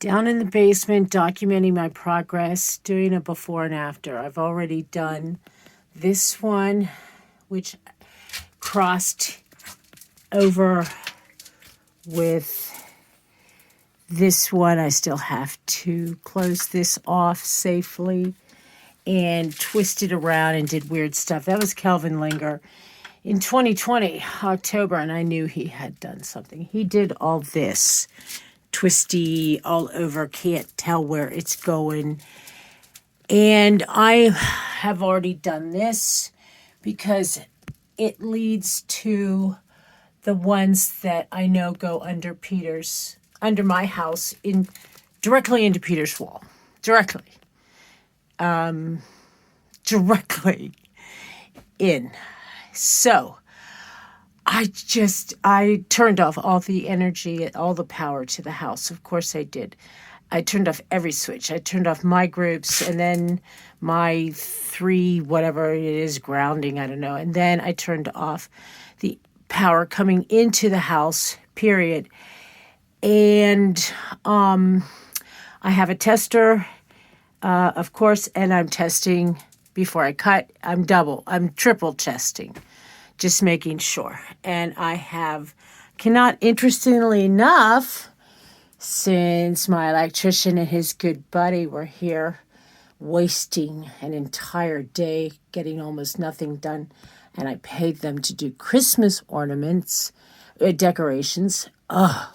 Down in the basement, documenting my progress, doing a before and after. I've already done this one, which crossed over with this one. I still have to close this off safely and twist it around and did weird stuff. That was Kelvin Linger in 2020, October, and I knew he had done something. He did all this. Twisty all over, can't tell where it's going. And I have already done this because it leads to the ones that I know go under my house, directly into Peter's wall. Directly in. So I turned off all the energy, all the power to the house. Of course I did. I turned off every switch. I turned off my groups and then my 3, whatever it is, grounding, I don't know. And then I turned off the power coming into the house, period. And I have a tester, of course, and I'm testing before I cut. I'm triple testing. Just making sure. And cannot, interestingly enough, since my electrician and his good buddy were here wasting an entire day getting almost nothing done, and I paid them to do Christmas ornaments, decorations. Oh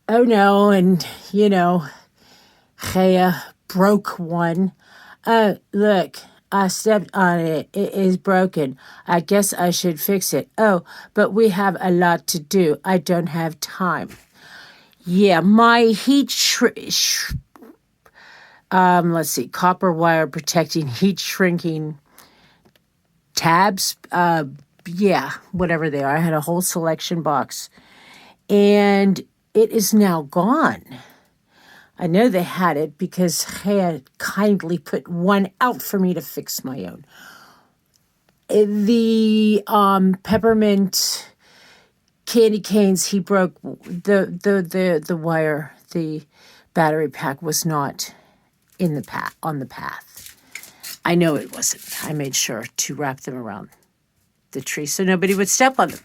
no, and Chaya broke one. Look. I stepped on it. It is broken. I guess I should fix it. Oh, but we have a lot to do. I don't have time. Yeah, my copper wire protecting heat shrinking tabs. Whatever they are. I had a whole selection box. And it is now gone. I know they had it because they had kindly put one out for me to fix my own. The peppermint candy canes, he broke the wire. The battery pack was not on the path. I know it wasn't. I made sure to wrap them around the tree so nobody would step on them.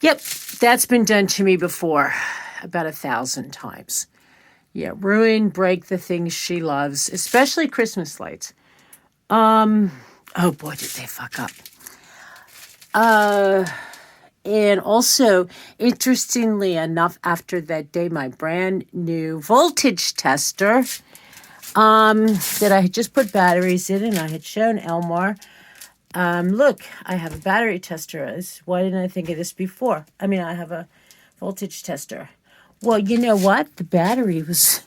Yep, that's been done to me before, about 1,000 times. Yeah, ruin, break the things she loves, especially Christmas lights. Oh boy, did they fuck up. And also, interestingly enough, after that day, my brand new voltage tester, that I had just put batteries in, and I had shown Elmar, look, I have a battery tester. Why didn't I think of this before? I have a voltage tester. Well, you know what? The batteries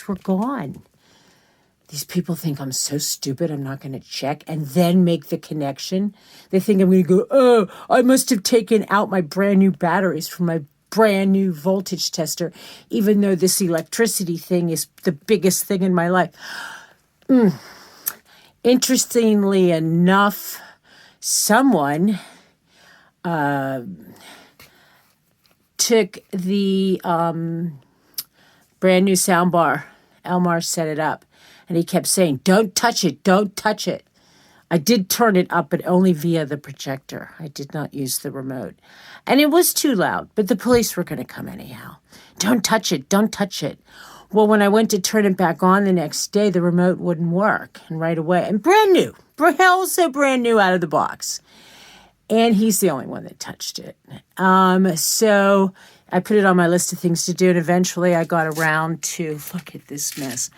were gone. These people think I'm so stupid I'm not going to check and then make the connection. They think I'm going to go, oh, I must have taken out my brand new batteries from my brand new voltage tester, even though this electricity thing is the biggest thing in my life. Interestingly enough, someone took the brand new sound bar. Elmar set it up, and he kept saying, don't touch it, don't touch it. I did turn it up, but only via the projector. I did not use the remote. And it was too loud, but the police were going to come anyhow. Don't touch it, don't touch it. Well, when I went to turn it back on the next day, the remote wouldn't work. And right away, and brand new, also brand new out of the box. And he's the only one that touched it. So I put it on my list of things to do, and eventually I got around to, look at this mess.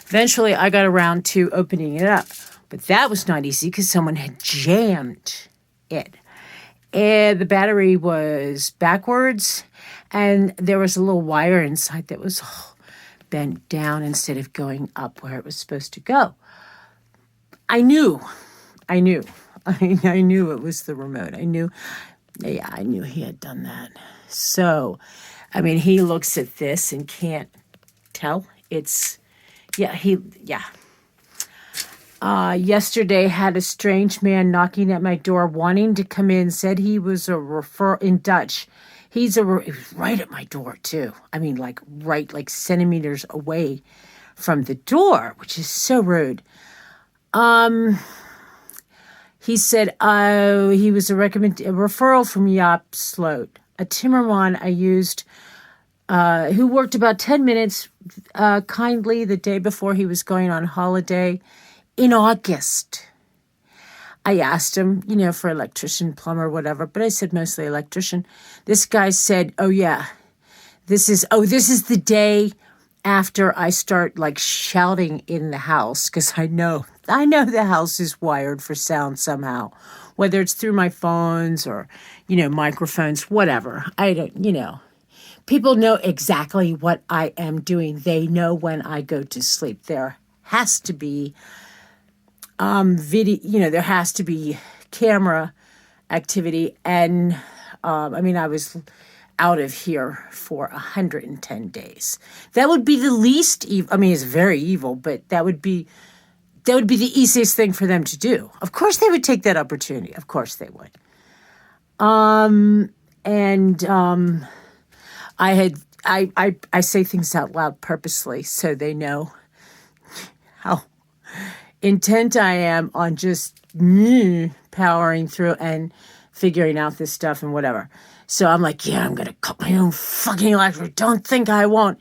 Eventually I got around to opening it up. But that was not easy because someone had jammed it. And the battery was backwards, and there was a little wire inside that was bent down instead of going up where it was supposed to go. I knew it was the remote. I knew he had done that. So, he looks at this and can't tell. Yesterday had a strange man knocking at my door wanting to come in, said he was in Dutch. He was right at my door too. I mean, like centimeters away from the door, which is so rude. He said, he was a referral from Jaap Sloot, a timmerman I used, who worked about 10 minutes kindly the day before he was going on holiday in August. I asked him, for electrician, plumber, whatever, but I said mostly electrician. This guy said, oh yeah, this is the day after I start like shouting in the house, because I know the house is wired for sound somehow, whether it's through my phones or, microphones, whatever. I don't, people know exactly what I am doing. They know when I go to sleep. There has to be video, there has to be camera activity. And I was out of here for 110 days. That would be the least evil. It's very evil, but that would be the easiest thing for them to do. Of course they would take that opportunity. Of course they would. I say things out loud purposely so they know how intent I am on just powering through and figuring out this stuff and whatever. So I'm like, yeah, I'm going to cut my own fucking electric. Don't think I won't.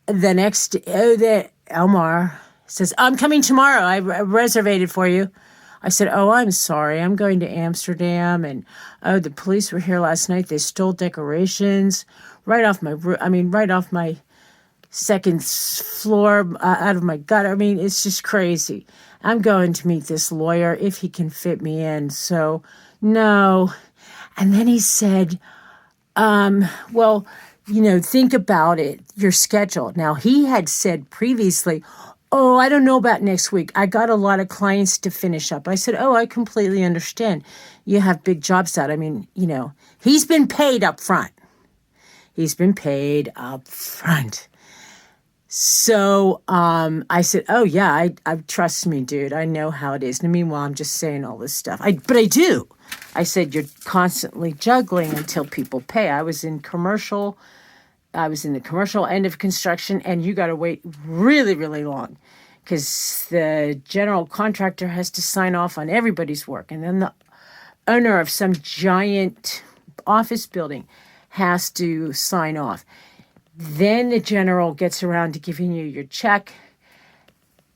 The next day, Elmar says, I'm coming tomorrow. I reservated for you. I said, oh, I'm sorry. I'm going to Amsterdam. And, the police were here last night. They stole decorations right off my roof. Right off my second floor, out of my gutter. It's just crazy. I'm going to meet this lawyer if he can fit me in. So, no. And then he said, well, think about it, your schedule. Now, he had said previously, oh, I don't know about next week. I got a lot of clients to finish up. I said, oh, I completely understand. You have big jobs out. He's been paid up front. So I said, oh, yeah, I trust me, dude. I know how it is. And meanwhile, I'm just saying all this stuff. But I do. I said, you're constantly juggling until people pay. I was in the commercial end of construction, and you got to wait really, really long because the general contractor has to sign off on everybody's work. And then the owner of some giant office building has to sign off. Then the general gets around to giving you your check.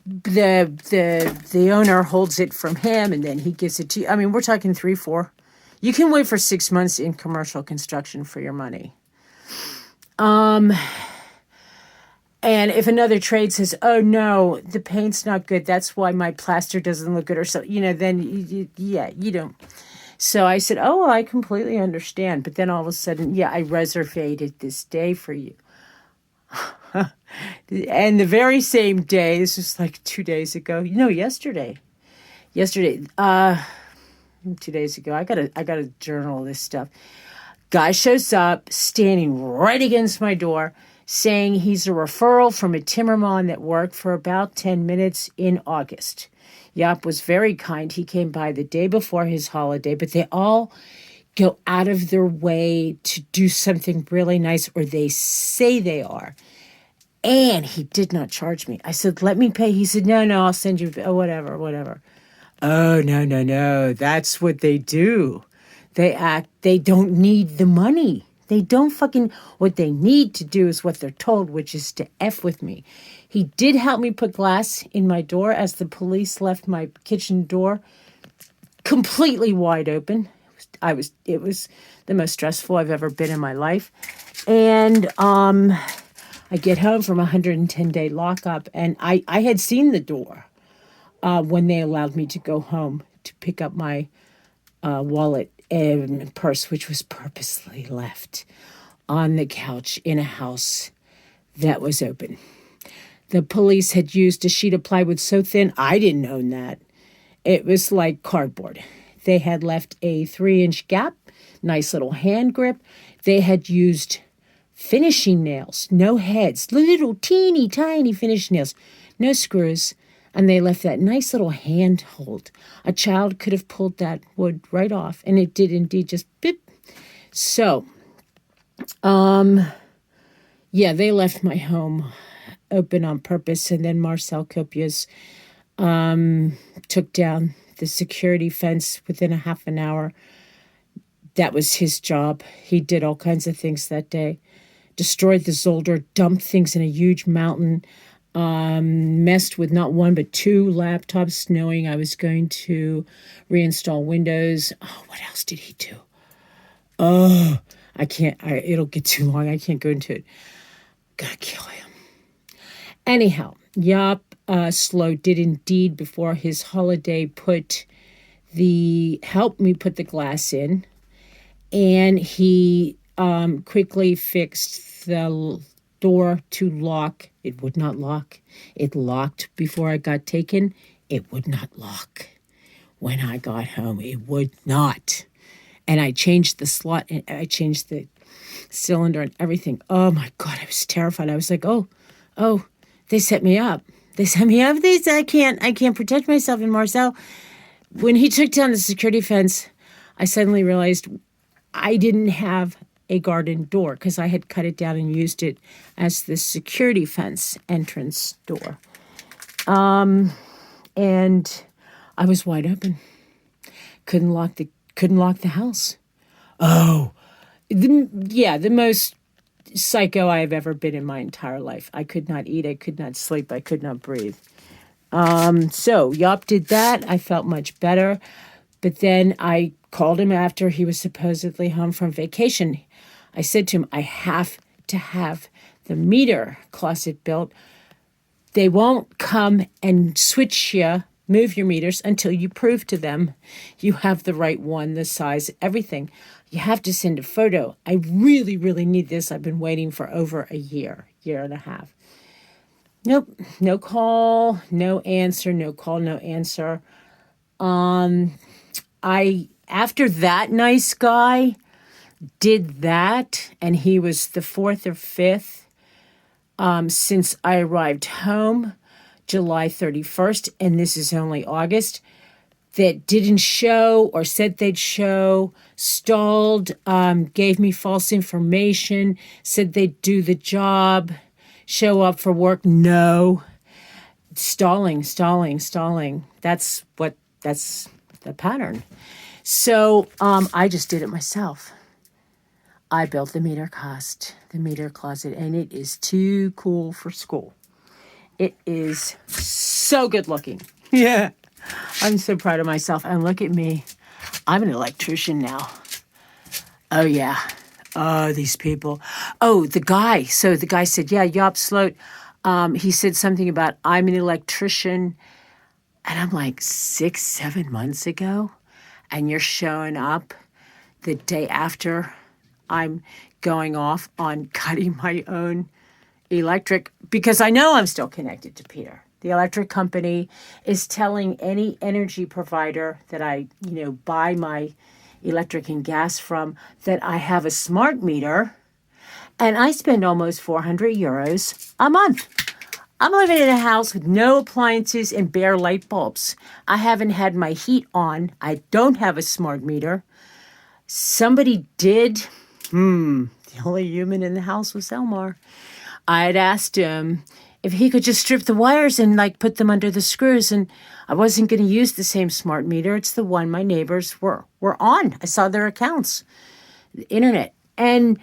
The owner holds it from him, and then he gives it to you. We're talking 3-4. You can wait for 6 months in commercial construction for your money. And if another trade says, oh, no, the paint's not good, that's why my plaster doesn't look good, or so, then, you don't. So I said, oh, well, I completely understand. But then all of a sudden, yeah, I reservated this day for you. And the very same day, this was like 2 days ago. Yesterday, 2 days ago, I gotta journal this stuff. Guy shows up, standing right against my door, saying he's a referral from a timmerman that worked for about 10 minutes in August. Jaap was very kind. He came by the day before his holiday, but they all go out of their way to do something really nice, or they say they are. And he did not charge me. I said, let me pay. He said, no, I'll send you, whatever. Oh, no. That's what they do. They don't need the money. They don't what they need to do is what they're told, which is to F with me. He did help me put glass in my door as the police left my kitchen door completely wide open. It was the most stressful I've ever been in my life. And I get home from a 110-day lockup, and I had seen the door when they allowed me to go home to pick up my wallet and purse, which was purposely left on the couch in a house that was open. The police had used a sheet of plywood so thin, I didn't own that. It was like cardboard. They had left a 3-inch gap, nice little hand grip. They had used finishing nails, no heads, little teeny tiny finishing nails, no screws. And they left that nice little handhold. A child could have pulled that wood right off, and it did indeed just beep. So Yeah, they left my home open on purpose, and then Marcel Copias took down the security fence within a half an hour. That was his job. He did all kinds of things that day. Destroyed the Zolder, dumped things in a huge mountain, messed with not one but two laptops, knowing I was going to reinstall Windows. Oh, what else did he do? Oh, I can't. It'll get too long. I can't go into it. Gotta kill him. Anyhow, Jaap Slow did indeed, before his holiday, help me put the glass in, and he quickly fixed the door to lock. It would not lock. It locked before I got taken. It would not lock. When I got home, it would not. And I changed the slot, and I changed the cylinder and everything. Oh my God, I was terrified. I was like, oh, they set me up. They set me up. I can't protect myself. And Marcel, when he took down the security fence, I suddenly realized I didn't have a garden door because I had cut it down and used it as the security fence entrance door. And I was wide open. Couldn't lock the house. Oh, the most psycho I have ever been in my entire life. I could not eat. I could not sleep. I could not breathe. So Jaap did that. I felt much better. But then I called him after he was supposedly home from vacation. I said to him, I have to have the meter closet built. They won't come and move your meters until you prove to them you have the right one, the size, everything. You have to send a photo. I really, really need this. I've been waiting for over a year and a half. Nope, no call, no answer, no call, no answer. After that nice guy did that, and he was the fourth or fifth since I arrived home, July 31st, and this is only August, that didn't show or said they'd show, stalled, gave me false information, said they'd do the job, show up for work. No. Stalling. That's the pattern. So I just did it myself. I built the meter closet, and it is too cool for school. It is so good looking. Yeah. I'm so proud of myself. And look at me. I'm an electrician now. Oh, yeah. Oh, these people. Oh, the guy. So the guy said, yeah, Jaap Sloot. He said something about, I'm an electrician. And I'm like, 6-7 months ago? And you're showing up the day after I'm going off on cutting my own electric, because I know I'm still connected to Peter. The electric company is telling any energy provider that I, buy my electric and gas from that I have a smart meter, and I spend almost 400 euros a month. I'm living in a house with no appliances and bare light bulbs. I haven't had my heat on. I don't have a smart meter. Somebody did. The only human in the house was Elmar. I'd asked him if he could just strip the wires and put them under the screws, and I wasn't going to use the same smart meter. It's the one my neighbors were on. I saw their accounts, the internet, and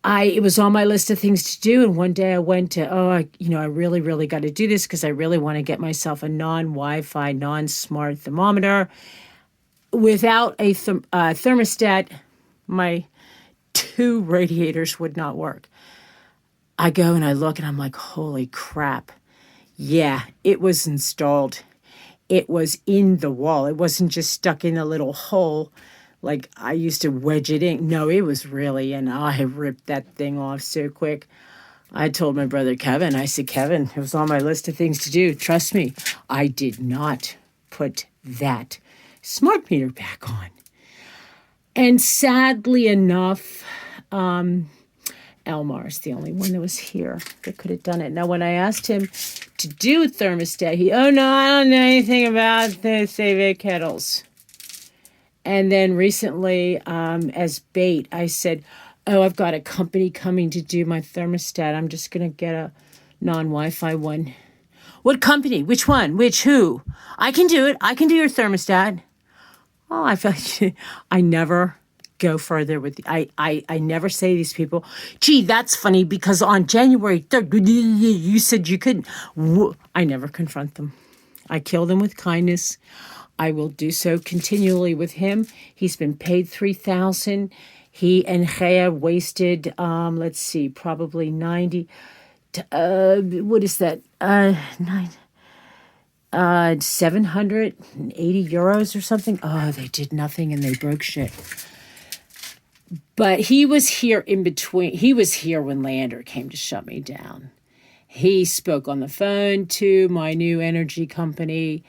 it was on my list of things to do. And one day I went to, I really, really got to do this because I really want to get myself a non-Wi-Fi, non-smart thermometer. Without a thermostat, my 2 radiators would not work. I go and I look and I'm like, holy crap. Yeah, it was installed. It was in the wall. It wasn't just stuck in a little hole like I used to wedge it in. No, it was really, and I ripped that thing off so quick. I told my brother Kevin, I said, Kevin, it was on my list of things to do. Trust me, I did not put that smart meter back on. And sadly enough, Elmar is the only one that was here that could have done it. Now, when I asked him to do a thermostat, no, I don't know anything about the Save kettles. And then recently, as bait, I said, oh, I've got a company coming to do my thermostat. I'm just going to get a non-Wi-Fi one. What company? Which one? Which who? I can do it. I can do your thermostat. Oh, I feel like I never go further with I never say to these people, gee, that's funny because on January 3rd, you said you couldn't. I never confront them. I kill them with kindness. I will do so continually with him. He's been paid $3,000. He and Chaya wasted, let's see, probably 90. What is that? 780 euros or something. Oh, they did nothing and they broke shit. But he was here in between. He was here when Liander came to shut me down. He spoke on the phone to my new energy company.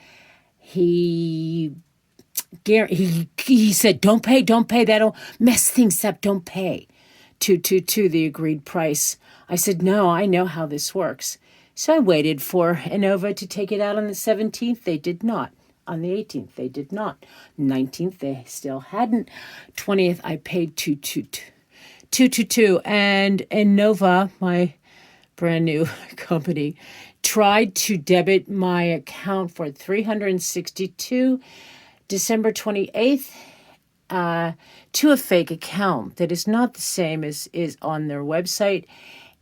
He said, don't pay. That'll mess things up. Don't pay to the agreed price. I said, no, I know how this works. So I waited for Innova to take it out on the 17th. They did not. On the 18th, they did not. 19th, they still hadn't. 20th, I paid 222. And Innova, my brand new company, tried to debit my account for 362 December 28th to a fake account that is not the same as is on their website.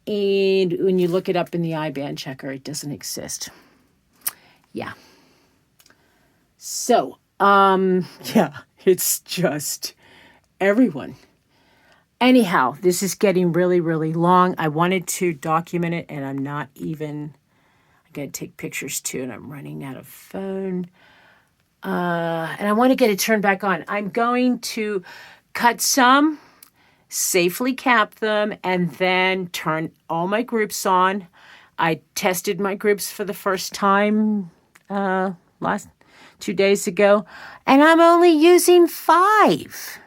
And when you look it up in the IBAN checker, it doesn't exist. Yeah. So, yeah, it's just everyone. Anyhow, this is getting really, really long. I wanted to document it, and I'm going to take pictures too, and I'm running out of phone. And I want to get it turned back on. I'm going to cut some, safely cap them, and then turn all my groups on. I tested my groups for the first time last 2 days ago, and I'm only using 5.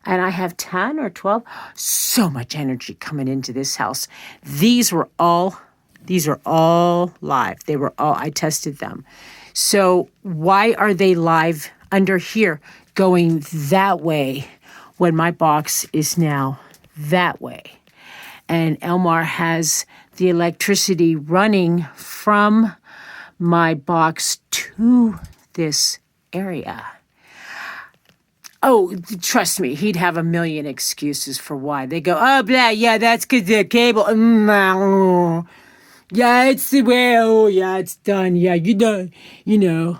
And I have 10 or 12. So much energy coming into this house. These are all live. I tested them. So why are they live under here going that way when my box is now that way? And Elmar has the electricity running from my box to this area. Oh, trust me, he'd have a million excuses for why. They go, oh, blah, yeah, that's because the cable. Yeah, it's the way. Oh, yeah, it's done. Yeah, you know.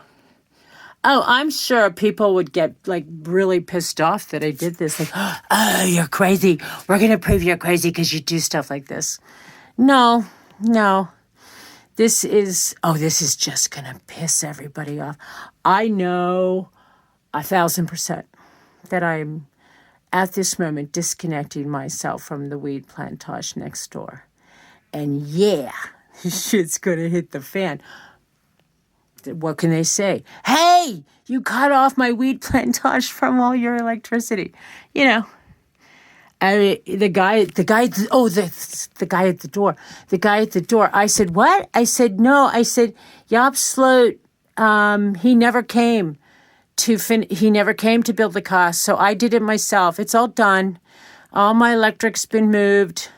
Oh, I'm sure people would get, like, really pissed off that I did this. Like, oh, you're crazy. We're going to prove you're crazy because you do stuff like this. No. This is just going to piss everybody off. I know 1,000% that I'm, at this moment, disconnecting myself from the weed plantage next door. And yeah, shit's going to hit the fan. What can they say? Hey, you cut off my weed plantage from all your electricity. You know, I mean, the guy at the door. I said, what? I said, no. I said, Job Sloat, he never came to build the cost. So I did it myself. It's all done. All my electric's been moved.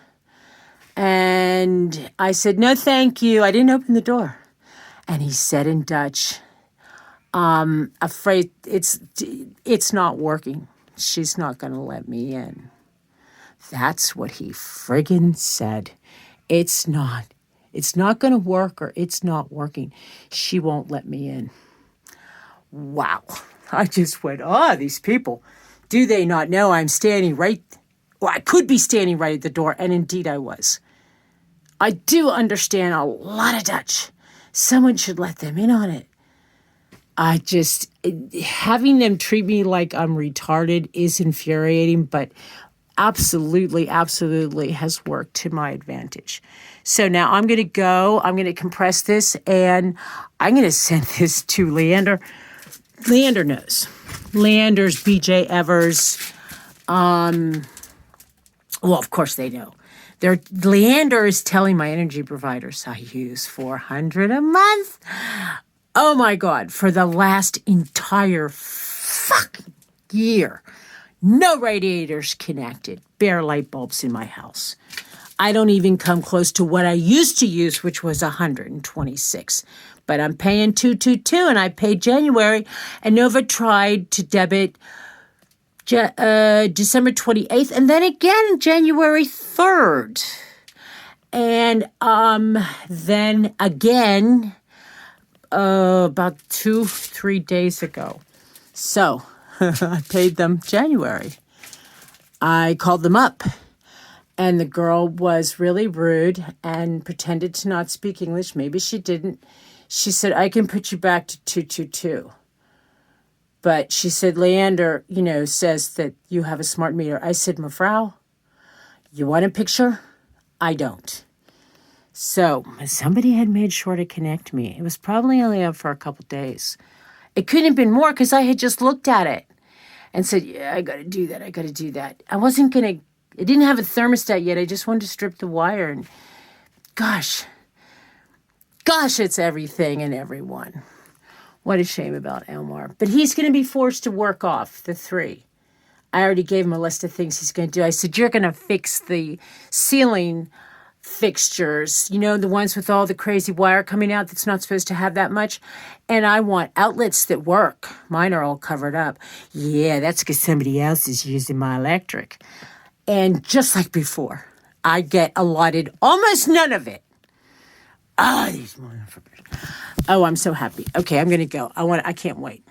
And I said, no, thank you. I didn't open the door. And he said in Dutch, afraid it's not working. She's not going to let me in. That's what he friggin' said. It's not going to work, or it's not working. She won't let me in. Wow. I just went, these people, do they not know I'm standing right, or I could be standing right at the door, and indeed I was. I do understand a lot of Dutch. Someone should let them in on it. Having them treat me like I'm retarded is infuriating, but absolutely has worked to my advantage. So now I'm going to compress this, and I'm going to send this to Liander. Liander knows. Liander's BJ Evers. Well, of course they know. Liander is telling my energy providers I use $400 a month. Oh my God, for the last entire fucking year. No radiators connected, bare light bulbs in my house. I don't even come close to what I used to use, which was 126. But I'm paying 222, and I paid January. And Nova tried to debit December 28th, and then again January 3rd. And then again about 2-3 days ago. So I paid them January. I called them up, and the girl was really rude and pretended to not speak English. Maybe she didn't. She said, I can put you back to 222. But she said, Liander, says that you have a smart meter. I said, Mevrouw, you want a picture? I don't. So somebody had made sure to connect me. It was probably only up for a couple days. It couldn't have been more because I had just looked at it and said, yeah, I got to do that. I got to do that. I wasn't going to, it didn't have a thermostat yet. I just wanted to strip the wire. And gosh, it's everything and everyone. What a shame about Elmar. But he's going to be forced to work off the 3. I already gave him a list of things he's going to do. I said, you're going to fix the ceiling fixtures, the ones with all the crazy wire coming out that's not supposed to have that much. And I want outlets that work. Mine are all covered up. Yeah, that's because somebody else is using my electric. And just like before, I get allotted almost none of it. These motherfuckers. Oh, I'm so happy. Okay, I'm going to go. I can't wait.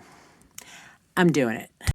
I'm doing it.